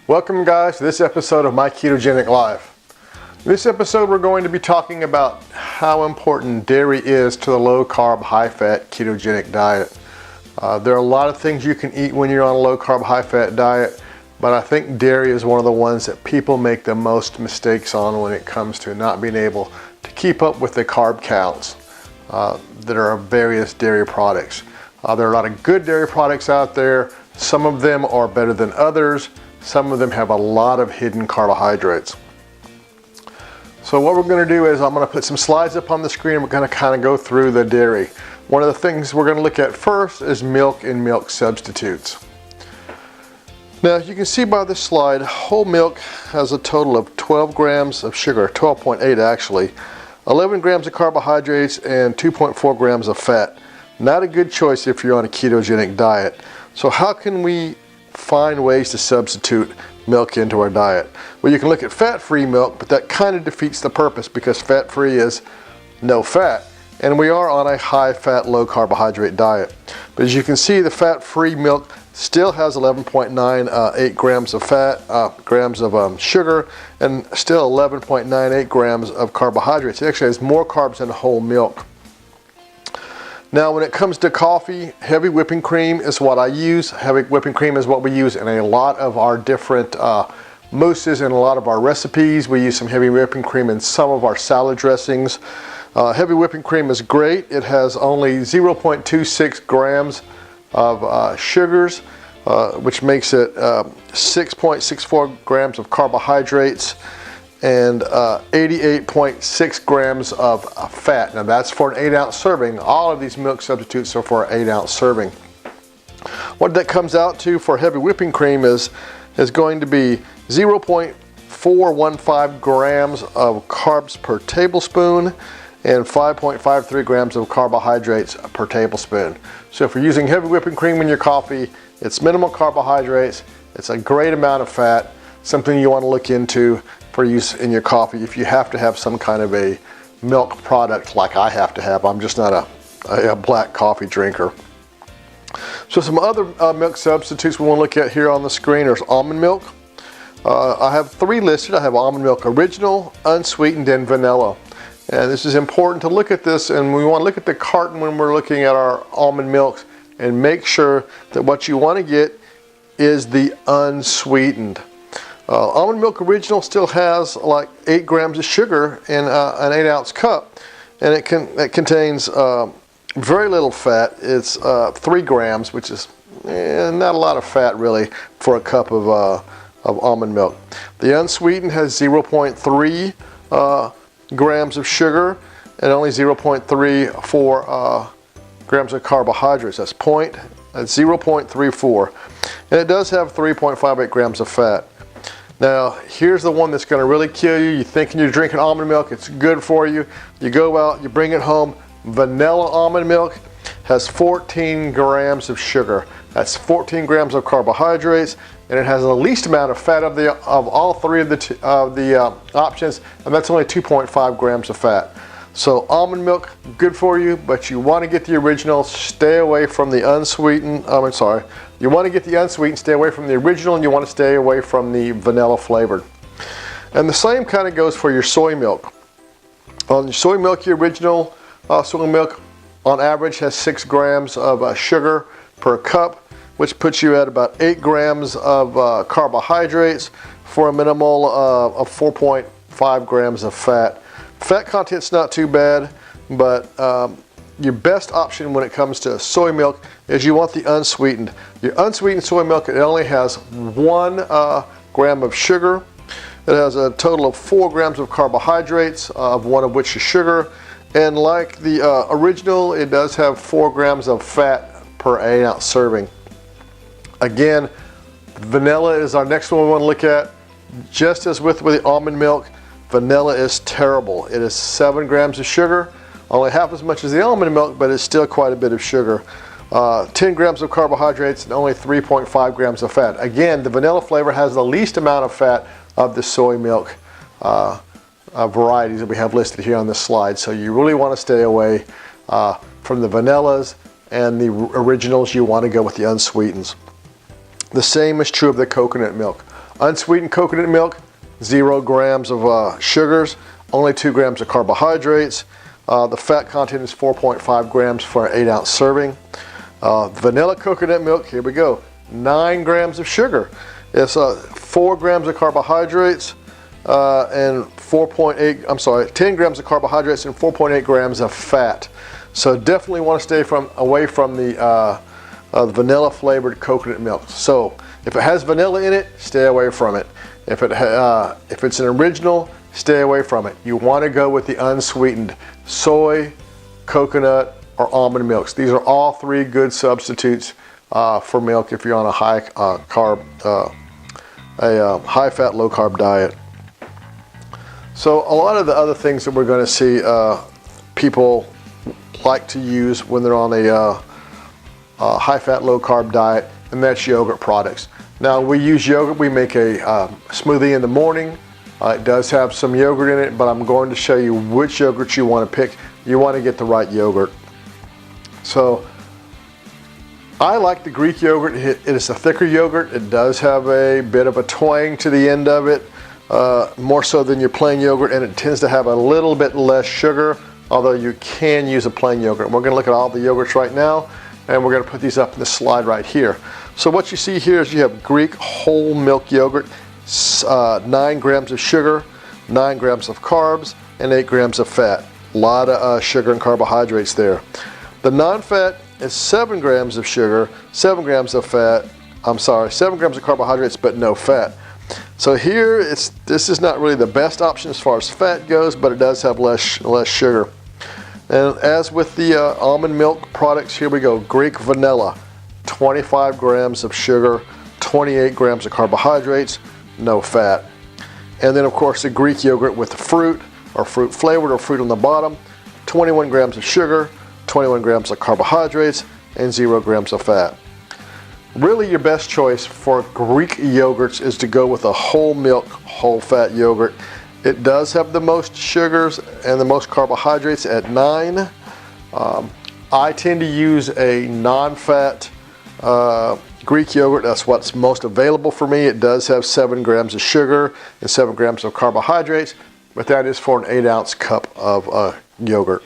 Welcome guys to this episode of My Ketogenic Life. In this episode we're going to be talking about how important dairy is to the low carb, high fat ketogenic diet. There are a lot of things you can eat when you're on a low carb, high fat diet, but I think dairy is one of the ones that people make the most mistakes on when it comes to not being able to keep up with the carb counts that are of various dairy products. There are a lot of good dairy products out there. Some of them are better than others. Some of them have a lot of hidden carbohydrates. So what we're going to do is I'm going to put some slides up on the screen and we're going to kind of go through the dairy. One of the things we're going to look at first is milk and milk substitutes. Now as you can see by this slide, whole milk has a total of 12 grams of sugar, 12.8 actually, 11 grams of carbohydrates and 2.4 grams of fat. Not a good choice if you're on a ketogenic diet. So how can we find ways to substitute milk into our diet? Well, you can look at fat-free milk, but that kind of defeats the purpose because fat-free is no fat, and we are on a high-fat, low-carbohydrate diet. But as you can see, the fat-free milk still has 11.98 grams of fat, grams of sugar, and still 11.98 grams of carbohydrates. It actually has more carbs than whole milk. Now when it comes to coffee, heavy whipping cream is what I use. Heavy whipping cream is what we use in a lot of our different mousses and a lot of our recipes. We use some heavy whipping cream in some of our salad dressings. Heavy whipping cream is great. It has only 0.26 grams of sugars, which makes it 6.64 grams of carbohydrates and 88.6 grams of fat. Now that's for an 8-ounce serving. All of these milk substitutes are for an 8-ounce serving. What that comes out to for heavy whipping cream is going to be 0.415 grams of carbs per tablespoon and 5.53 grams of carbohydrates per tablespoon. So if you're using heavy whipping cream in your coffee, it's minimal carbohydrates, it's a great amount of fat, something you want to look into for use in your coffee if you have to have some kind of a milk product like I have to have. I'm just not a black coffee drinker. So some other milk substitutes we want to look at here on the screen is almond milk. I have 3 listed. I have almond milk original, unsweetened, and vanilla. And this is important to look at this, and we want to look at the carton when we're looking at our almond milks and make sure that what you want to get is the unsweetened. Almond milk original still has like 8 grams of sugar in an 8-ounce cup, and it contains very little fat. It's 3 grams, which is not a lot of fat really for a cup of almond milk. The unsweetened has 0.3 grams of sugar and only 0.34 grams of carbohydrates. That's 0.34, and it does have 3.58 grams of fat. Now, here's the one that's going to really kill you. You're thinking you're drinking almond milk, it's good for you. You go out, you bring it home. Vanilla almond milk has 14 grams of sugar. That's 14 grams of carbohydrates, and it has the least amount of fat of all 3 of the options, and that's only 2.5 grams of fat. So almond milk, good for you, but you want to get the original. Stay away from the unsweetened. You want to get the unsweetened, stay away from the original, and you want to stay away from the vanilla flavored. And the same kind of goes for your soy milk. On your soy milk, your original soy milk on average has 6 grams of sugar per cup, which puts you at about 8 grams of carbohydrates for a minimal of 4.5 grams of fat. Fat content's not too bad, but your best option when it comes to soy milk is you want the unsweetened. Your unsweetened soy milk, it only has 1 gram of sugar. It has a total of 4 grams of carbohydrates, of 1 of which is sugar. And like the original, it does have 4 grams of fat per 8-ounce serving. Again, vanilla is our next one we want to look at. Just as with the almond milk, vanilla is terrible. It is 7 grams of sugar, only half as much as the almond milk, but it's still quite a bit of sugar. 10 grams of carbohydrates and only 3.5 grams of fat. Again, the vanilla flavor has the least amount of fat of the soy milk varieties that we have listed here on this slide. So you really want to stay away from the vanillas and the originals. You want to go with the unsweetened. The same is true of the coconut milk. Unsweetened coconut milk, 0 grams of sugars, only 2 grams of carbohydrates. The fat content is 4.5 grams for an 8-ounce serving. Vanilla coconut milk, here we go, 9 grams of sugar. It's 4 grams of carbohydrates and 10 grams of carbohydrates and 4.8 grams of fat. So definitely want to stay away from the vanilla flavored coconut milk. So if it has vanilla in it, stay away from it. If it's an original, stay away from it. You want to go with the unsweetened soy, coconut, or almond milks. These are all 3 good substitutes for milk if you're on a high high fat, low carb diet. So a lot of the other things that we're going to see people like to use when they're on a high fat, low carb diet, and that's yogurt products. Now we use yogurt, we make a smoothie in the morning. It does have some yogurt in it, but I'm going to show you which yogurt you want to pick. You want to get the right yogurt. So I like the Greek yogurt. It is a thicker yogurt. It does have a bit of a twang to the end of it, more so than your plain yogurt, and it tends to have a little bit less sugar, although you can use a plain yogurt. We're going to look at all the yogurts right now, and we're going to put these up in the slide right here. So what you see here is you have Greek whole milk yogurt, 9 grams of sugar, 9 grams of carbs, and 8 grams of fat. A lot of sugar and carbohydrates there. The non-fat is 7 grams of sugar, 7 grams of fat, 7 grams of carbohydrates, but no fat. So here, this is not really the best option as far as fat goes, but it does have less sugar. And as with the almond milk products, here we go. Greek vanilla, 25 grams of sugar, 28 grams of carbohydrates, no fat. And then of course the Greek yogurt with the fruit, or fruit flavored, or fruit on the bottom, 21 grams of sugar, 21 grams of carbohydrates, and 0 grams of fat. Really your best choice for Greek yogurts is to go with a whole milk, whole fat yogurt. It does have the most sugars and the most carbohydrates at 9. I tend to use a non-fat Greek yogurt. That's what's most available for me. It does have 7 grams of sugar and 7 grams of carbohydrates, but that is for an 8-ounce cup of yogurt.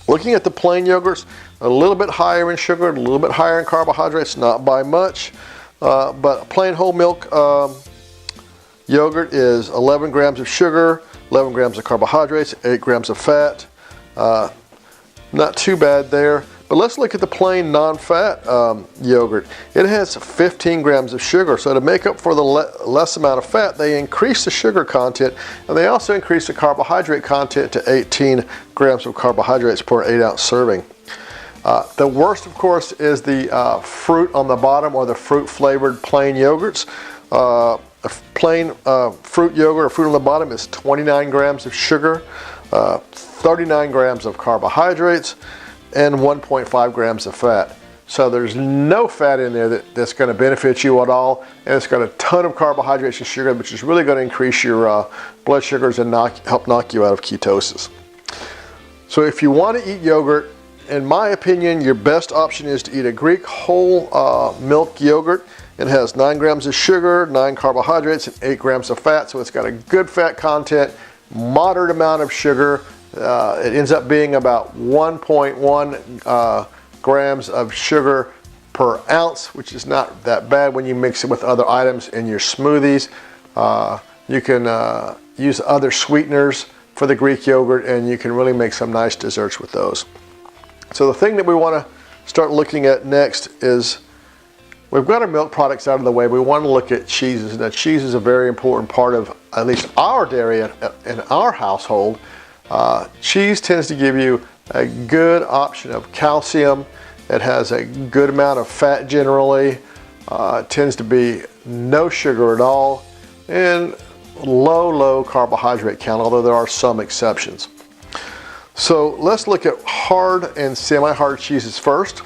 Looking at the plain yogurts, a little bit higher in sugar, a little bit higher in carbohydrates, not by much, but plain whole milk yogurt is 11 grams of sugar, 11 grams of carbohydrates, 8 grams of fat. Not too bad there. But let's look at the plain non-fat yogurt. It has 15 grams of sugar, so to make up for the less amount of fat, they increase the sugar content, and they also increase the carbohydrate content to 18 grams of carbohydrates per 8-ounce serving. The worst, of course, is the fruit on the bottom, or the fruit-flavored plain yogurts. A plain fruit yogurt or fruit on the bottom is 29 grams of sugar, 39 grams of carbohydrates, and 1.5 grams of fat. So there's no fat in there that's going to benefit you at all, and it's got a ton of carbohydrates and sugar, which is really going to increase your blood sugars and help knock you out of ketosis. So if you want to eat yogurt, in my opinion, your best option is to eat a Greek whole milk yogurt. It has 9 grams of sugar, 9 carbohydrates, and 8 grams of fat, so it's got a good fat content, moderate amount of sugar. It ends up being about 1.1 grams of sugar per ounce, which is not that bad when you mix it with other items in your smoothies. You can use other sweeteners for the Greek yogurt, and you can really make some nice desserts with those. So the thing that we want to start looking at next is, we've got our milk products out of the way. We want to look at cheeses. Now, cheese is a very important part of at least our dairy in our household. Cheese tends to give you a good option of calcium. It has a good amount of fat generally. It tends to be no sugar at all, and low carbohydrate count, although there are some exceptions. So let's look at hard and semi-hard cheeses first.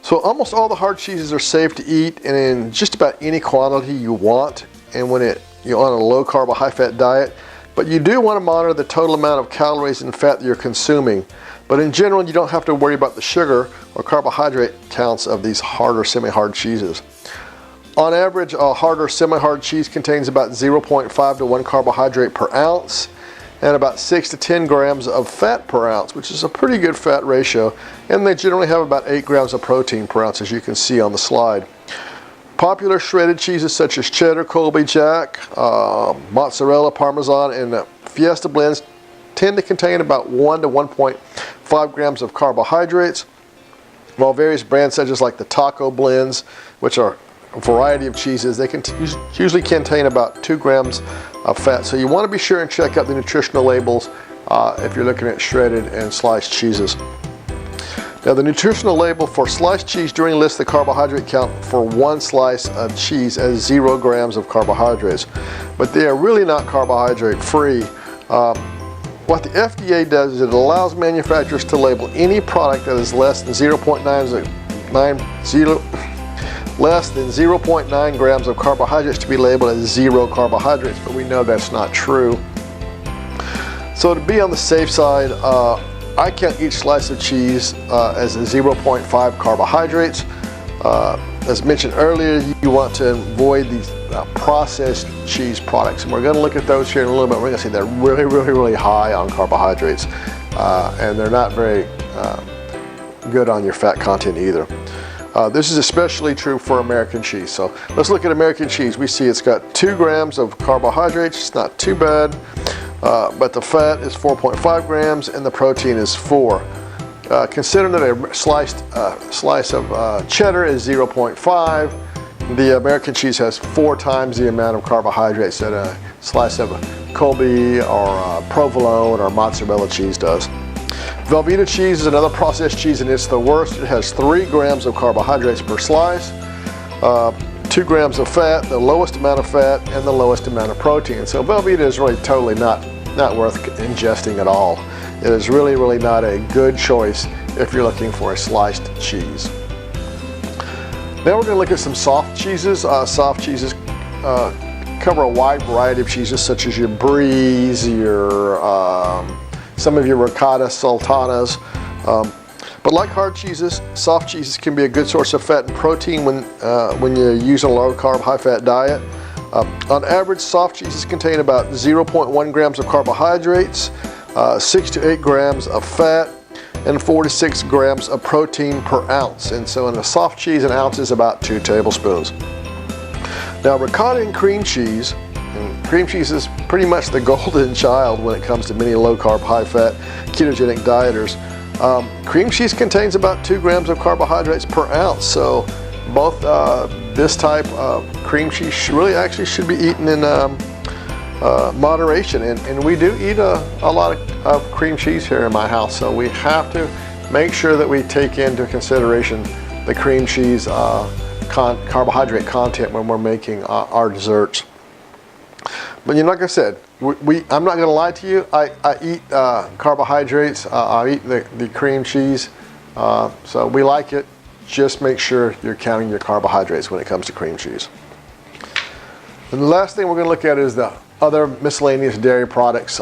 So almost all the hard cheeses are safe to eat, and in just about any quantity you want, and when you're on a low carb or high fat diet. But you do want to monitor the total amount of calories and fat that you're consuming. But in general, you don't have to worry about the sugar or carbohydrate counts of these hard or semi-hard cheeses. On average, a hard or semi-hard cheese contains about 0.5 to 1 carbohydrate per ounce and about 6 to 10 grams of fat per ounce, which is a pretty good fat ratio. And they generally have about 8 grams of protein per ounce, as you can see on the slide. Popular shredded cheeses such as cheddar, Colby Jack, mozzarella, Parmesan, and Fiesta blends tend to contain about 1 to 1.5 grams of carbohydrates, while various brands such as like the taco blends, which are a variety of cheeses, they can usually contain about 2 grams of fat. So you want to be sure and check out the nutritional labels if you're looking at shredded and sliced cheeses. Now, the nutritional label for sliced cheese generally lists the carbohydrate count for one slice of cheese as 0 grams of carbohydrates, but they are really not carbohydrate free. What the FDA does is it allows manufacturers to label any product that is less than 0.9 grams of carbohydrates to be labeled as 0 carbohydrates, but we know that's not true. So to be on the safe side, I count each slice of cheese as a 0.5 carbohydrates. As mentioned earlier, you want to avoid these processed cheese products, and we're going to look at those here in a little bit. We're going to see they're really high on carbohydrates, and they're not very good on your fat content either. This is especially true for American cheese. So let's look at American cheese. We see it's got 2 grams of carbohydrates. It's not too bad, but the fat is 4.5 grams and the protein is 4. Consider that a slice of cheddar is 0.5. The American cheese has 4 times the amount of carbohydrates that a slice of Colby or provolone or mozzarella cheese does. Velveeta cheese is another processed cheese, and it's the worst. It has 3 grams of carbohydrates per slice, 2 grams of fat, the lowest amount of fat, and the lowest amount of protein. So Velveeta is really totally not worth ingesting at all. It is really not a good choice if you're looking for a sliced cheese. Now we're going to look at some soft cheeses. Soft cheeses cover a wide variety of cheeses, such as your Bries, some of your ricotta, sultanas. But like hard cheeses, soft cheeses can be a good source of fat and protein when you use a low carb, high fat diet. On average, soft cheeses contain about 0.1 grams of carbohydrates, 6 to 8 grams of fat, and 4 to 6 grams of protein per ounce. And so in a soft cheese, an ounce is about 2 tablespoons. Now, ricotta and cream cheese is pretty much the golden child when it comes to many low carb, high fat, ketogenic dieters. Cream cheese contains about 2 grams of carbohydrates per ounce. So both this type of cream cheese really actually should be eaten in moderation, and we do eat a lot of cream cheese here in my house, so we have to make sure that we take into consideration the cream cheese carbohydrate content when we're making our desserts. But like I said, I'm not going to lie to you, I eat carbohydrates, I eat the cream cheese, so we like it. Just make sure you're counting your carbohydrates when it comes to cream cheese. And the last thing we're going to look at is the other miscellaneous dairy products.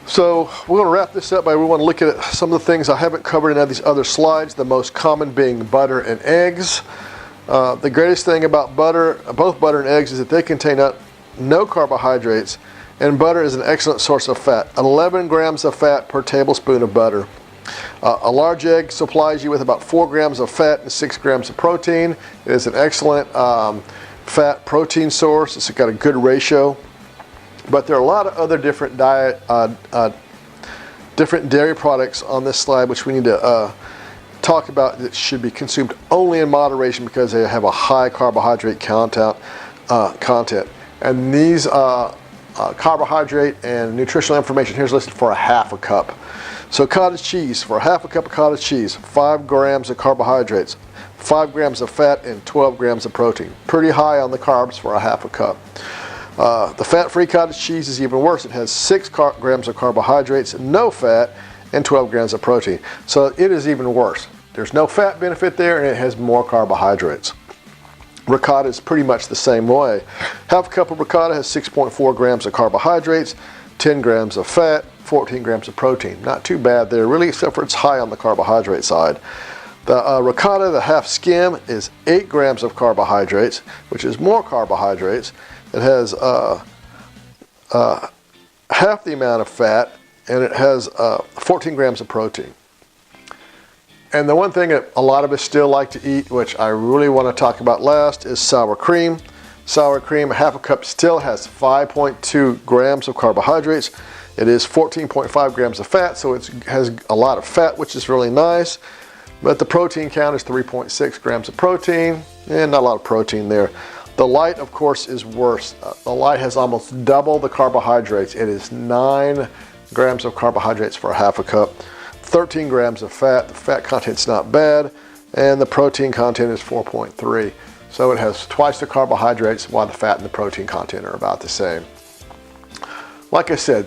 So we're going to wrap this up by we want to look at some of the things I haven't covered in these other slides, the most common being butter and eggs. The greatest thing about both butter and eggs, is that they contain no carbohydrates, and butter is an excellent source of fat. 11 grams of fat per tablespoon of butter. A large egg supplies you with about 4 grams of fat and 6 grams of protein. It is an excellent fat protein source. It's got a good ratio. But there are a lot of other different different dairy products on this slide which we need to talk about that should be consumed only in moderation because they have a high carbohydrate content. And these carbohydrate and nutritional information here is listed for a half a cup. So cottage cheese, for a half a cup of cottage cheese, 5 grams of carbohydrates, 5 grams of fat, and 12 grams of protein. Pretty high on the carbs for a half a cup. The fat-free cottage cheese is even worse. It has 6 grams of carbohydrates, no fat, and 12 grams of protein. So it is even worse. There's no fat benefit there, and it has more carbohydrates. Ricotta is pretty much the same way. Half a cup of ricotta has 6.4 grams of carbohydrates, 10 grams of fat, 14 grams of protein. Not too bad there, really, except for it's high on the carbohydrate side. The ricotta, the half skim, is 8 grams of carbohydrates, which is more carbohydrates. It has half the amount of fat, and it has 14 grams of protein. And the one thing that a lot of us still like to eat, which I really want to talk about last, is sour cream. Sour cream, half a cup, still has 5.2 grams of carbohydrates. It is 14.5 grams of fat, so it has a lot of fat, which is really nice. But the protein count is 3.6 grams of protein, and not a lot of protein there. The light, of course, is worse. The light has almost double the carbohydrates. It is 9 grams of carbohydrates for a half a cup, 13 grams of fat. The fat content's not bad, and the protein content is 4.3. So it has twice the carbohydrates, while the fat and the protein content are about the same. Like I said,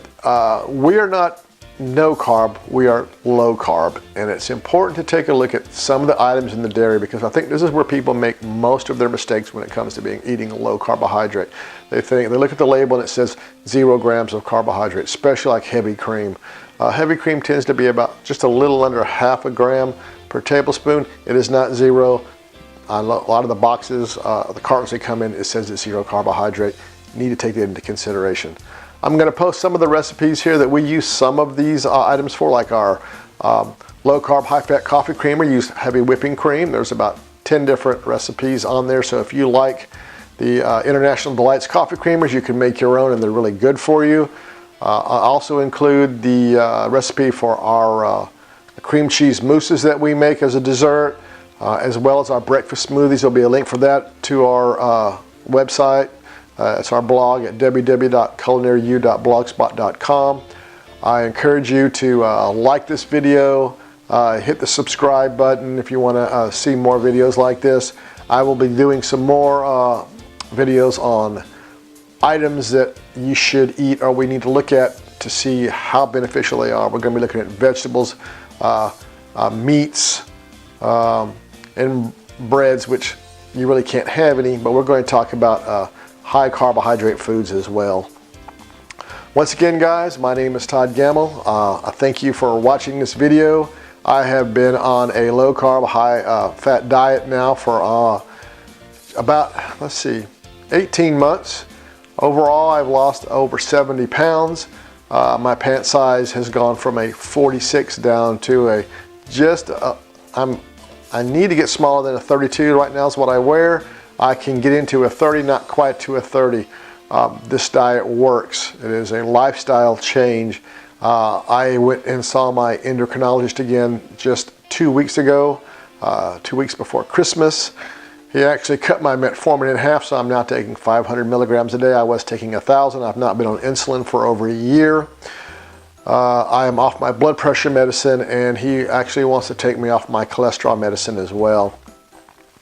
we are not no carb, we are low carb, and it's important to take a look at some of the items in the dairy, because I think this is where people make most of their mistakes when it comes to eating a low carbohydrate. They look at the label and it says 0 grams of carbohydrate, especially like heavy cream. Heavy cream tends to be about just a little under half a gram per tablespoon. It is not 0. On a lot of the boxes, the cartons they come in, it says it's 0 carbohydrate. You need to take that into consideration. I'm going to post some of the recipes here that we use some of these items for, like our low carb, high fat coffee creamer. Use heavy whipping cream. There's about 10 different recipes on there. So if you like the International Delights coffee creamers, you can make your own, and they're really good for you. I also include the recipe for our cream cheese mousses that we make as a dessert, as well as our breakfast smoothies. There'll be a link for that to our website. It's our blog at www.culinaryu.blogspot.com. I encourage you to like this video, hit the subscribe button if you want to see more videos like this. I will be doing some more videos on items that you should eat or we need to look at to see how beneficial they are. We're going to be looking at vegetables, meats, and breads, which you really can't have any, but we're going to talk about high carbohydrate foods as well. Once again, guys, my name is Todd Gamel. I thank you for watching this video. I have been on a low carb, high fat diet now for about, 18 months. Overall, I've lost over 70 pounds. My pant size has gone from a 46 down to a I need to get smaller than a 32 right now is what I wear. I can get into a 30, not quite to a 30. This diet works. It is a lifestyle change. I went and saw my endocrinologist again just 2 weeks ago, 2 weeks before Christmas. He actually cut my metformin in half, so I'm now taking 500 milligrams a day. I was taking 1,000. I've not been on insulin for over a year. I am off my blood pressure medicine, and he actually wants to take me off my cholesterol medicine as well.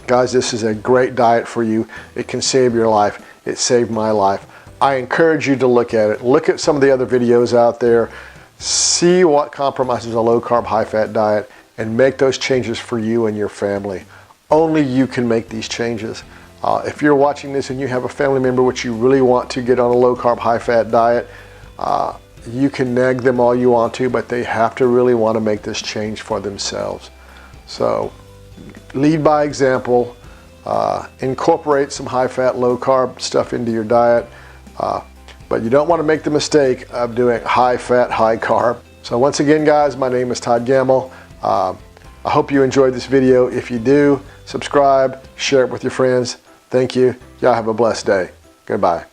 Guys, this is a great diet for you. It can save your life. It saved my life. I encourage you to look at it. Look at some of the other videos out there. See what compromises a low carb, high fat diet, and make those changes for you and your family. Only you can make these changes. If you're watching this and you have a family member which you really want to get on a low carb, high fat diet, you can nag them all you want to, but they have to really want to make this change for themselves. So lead by example, incorporate some high fat, low carb stuff into your diet, but you don't want to make the mistake of doing high fat, high carb. So once again, guys, my name is Todd Gamel. I hope you enjoyed this video. If you do, subscribe, share it with your friends. Thank you. Y'all have a blessed day. Goodbye.